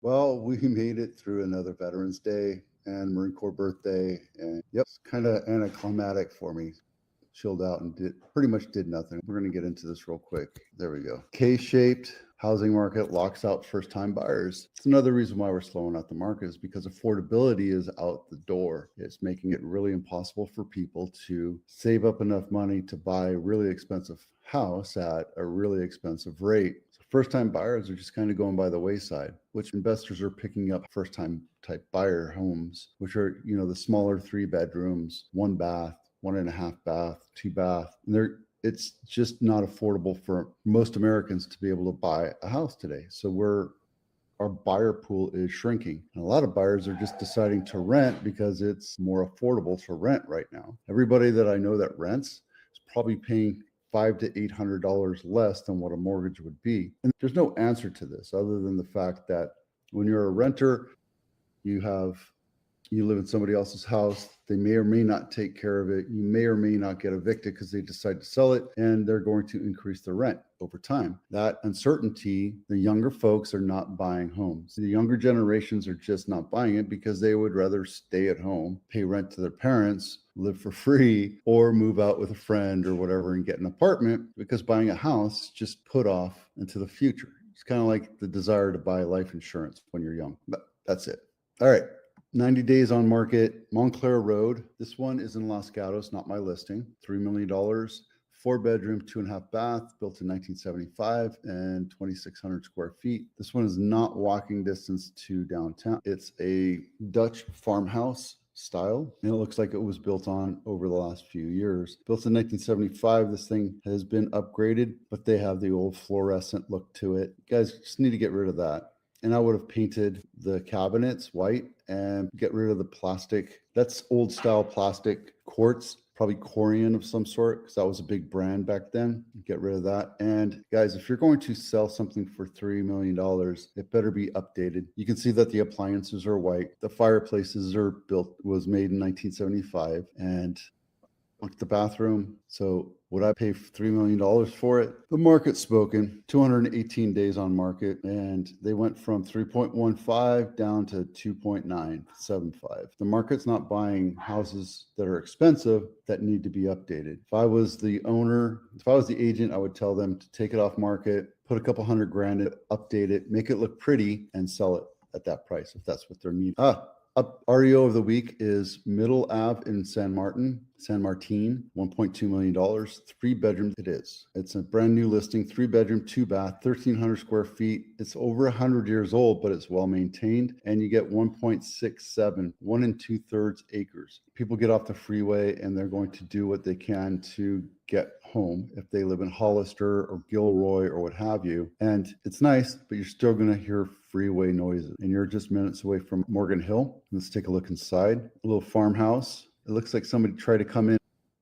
Well, we made it through another Veterans Day and Marine Corps birthday, and yep, it's kind of anticlimactic for me. Chilled out and pretty much did nothing. We're going to get into this real quick. There we go. K-shaped housing market locks out first-time buyers. It's another reason why we're slowing out the market is because affordability is out the door. It's making it really impossible for people to save up enough money to buy a really expensive house at a really expensive rate. So first-time buyers are just kind of going by the wayside, which investors are picking up first-time type buyer homes, which are, the smaller 3 bedrooms, 1 bath, 1.5 bath, 2 bath. And it's just not affordable for most Americans to be able to buy a house today. So our buyer pool is shrinking. And a lot of buyers are just deciding to rent because it's more affordable to rent right now. Everybody that I know that rents is probably paying $500 to $800 less than what a mortgage would be. And there's no answer to this other than the fact that when you're a renter, you live in somebody else's house. They may or may not take care of it. You may or may not get evicted because they decide to sell it, and they're going to increase the rent over time. That uncertainty, the younger folks are not buying homes. The younger generations are just not buying it because they would rather stay at home, pay rent to their parents, live for free, or move out with a friend or whatever and get an apartment, because buying a house just put off into the future. It's kind of like the desire to buy life insurance when you're young. But that's it. All right. 90 days on market, Clara Road. This one is in Los Gatos, not my listing. $3 million, 4-bedroom, 2.5 bath, built in 1975 and 2,600 square feet. This one is not walking distance to downtown. It's a Dutch farmhouse style, and it looks like it was built on over the last few years. Built in 1975, this thing has been upgraded, but they have the old fluorescent look to it. You guys just need to get rid of that. And I would have painted the cabinets white and get rid of the plastic. That's old style plastic quartz, probably Corian of some sort, because that was a big brand back then. Get rid of that. And guys, if you're going to sell something for $3 million, it better be updated. You can see that the appliances are white. The fireplaces was made in 1975. And look at the bathroom. So would I pay $3 million for it? The market's spoken. 218 days on market, and they went from 3.15 down to 2.975. The market's not buying houses that are expensive that need to be updated. If I was the owner, if I was the agent, I would tell them to take it off market, put a couple $100,000 in, update it, make it look pretty, and sell it at that price if that's what they're needing. REO of the week is Middle Ave in San Martin, $1.2 million, 3 bedrooms. It's a brand new listing, 3 bedroom, 2 bath, 1,300 square feet. It's over 100 years old, but it's well maintained. And you get 1.67, 1 2/3 acres. People get off the freeway and they're going to do what they can to get home if they live in Hollister or Gilroy or what have you. And it's nice, but you're still going to hear freeway noises, and you're just minutes away from Morgan Hill. Let's take a look inside. A little farmhouse. It looks like somebody tried to come in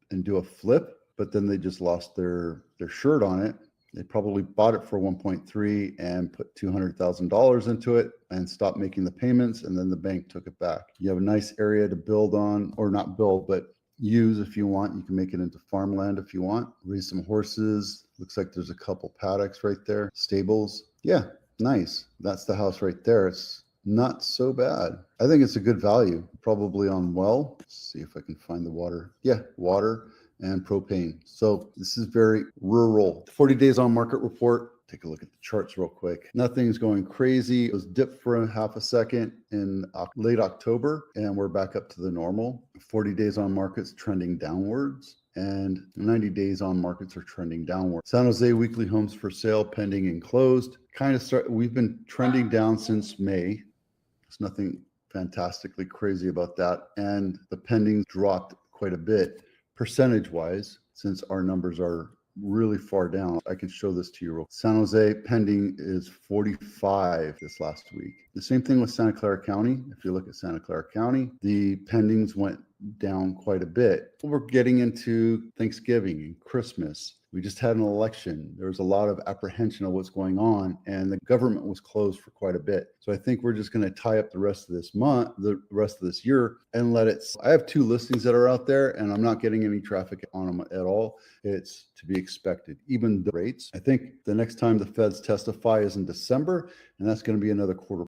and do a flip, but then they just lost their shirt on it. They probably bought it for 1.3 and put $200,000 into it and stopped making the payments, and then the bank took it back. You have a nice area to build on, or not build, but use if you want. You can make it into farmland if you want. Raise some horses. Looks like there's a couple paddocks right there. Stables. Yeah, nice. That's the house right there. It's not so bad. I think it's a good value. Probably on well. Let's see if I can find the water. Yeah, water and propane. So this is very rural. 40 days on market report. Take a look at the charts real quick. Nothing's going crazy. It was dipped for half a second in late October, and we're back up to the normal. 40 days on markets trending downwards, and 90 days on markets are trending downward. San Jose weekly homes for sale pending and closed. We've been trending down since May. There's nothing fantastically crazy about that. And the pending dropped quite a bit percentage-wise, since our numbers are really far down. I can show this to you. San Jose pending is 45 this last week. The same thing with Santa Clara County. If you look at Santa Clara County, the pendings went down quite a bit. We're getting into Thanksgiving and Christmas. We just had an election. There was a lot of apprehension of what's going on, and the government was closed for quite a bit. So I think we're just going to tie up the rest of this month, the rest of this year, and let it. I have 2 listings that are out there, and I'm not getting any traffic on them at all. It's to be expected. Even the rates. I think the next time the feds testify is in December, and that's going to be another quarter